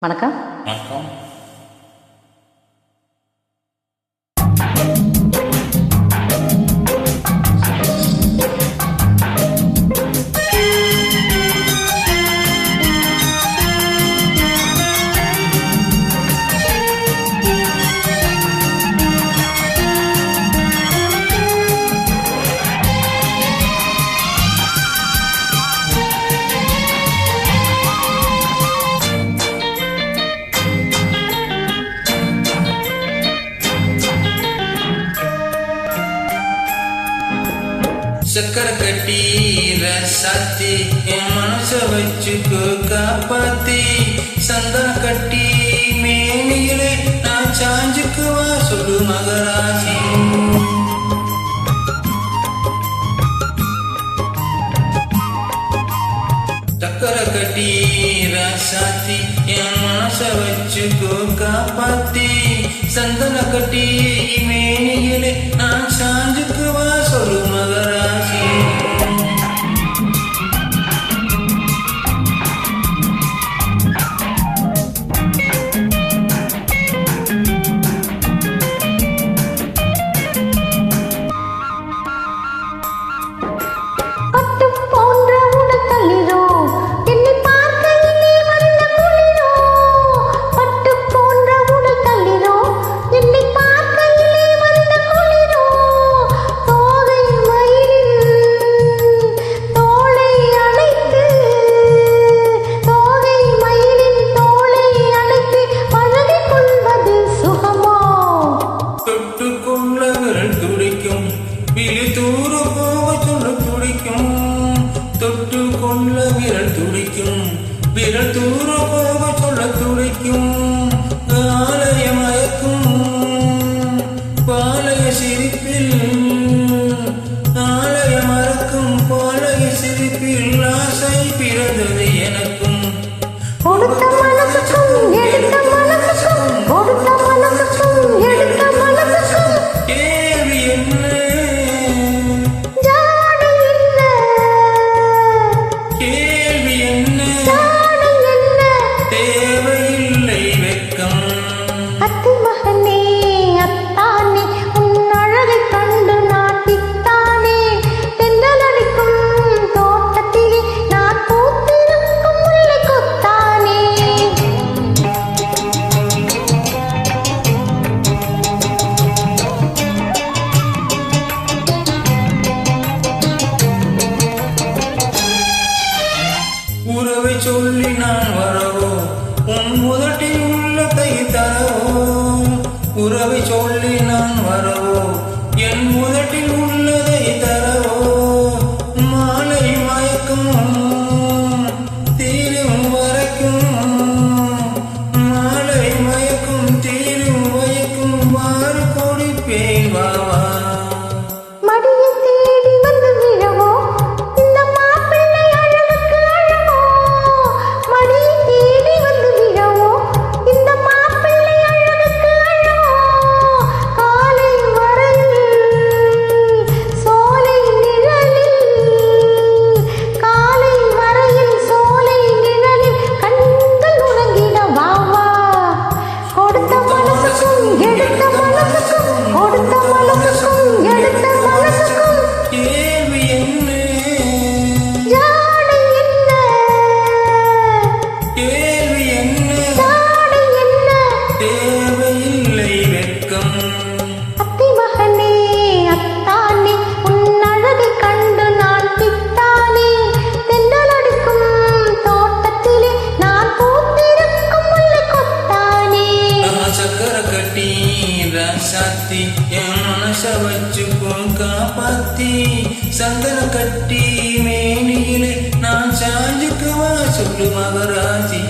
வணக்கம். வணக்கம். சக்கரை கட்டி ரசாத்தி என் மனச வச்சுக்கோ காப்பாத்தி சந்தன கட்டி மேனியிலே நான் சாஞ்சுக்குவா சொல்லு மகராசி. சக்கரை கட்டி ரசாத்தி என் மனச வச்சுக்கோ காப்பாத்தி சந்தன கட்டி மேனியிலே நான் சாஞ்சுக்குவா சொல்லு மகராசி. தொட்டு கொள்ள விரல் துடிக்கும் விரல் தூர போக சொல்ல துடிக்கும் ஆலய மயக்கும் பாலய சிரிப்பில் ஆலய மறக்கும் பாலய சிரிப்பில் ஆசை பிறந்தது எனக்கும். கேள்வி என்ன உறவை சொல்லி நான் வரவோ உன் முதட்டில் உள்ளத்தை தரவோ. உறவை சொல்லி நான் வரவோ என் முதட்டில் உள்ளதை தரவோ. மாலை மயக்கும் தீரும் வரைக்கும் மாலை மயக்கும் தீரும் வயக்கும் மாறு கொடுப்பேன் வாவா. சாத்தி என் மனச வச்சுக்கோ காப்பாத்தி சந்தன கட்டி மேனியிலே நான் சாஞ்சுக்குவா சொல்லு மகராசி.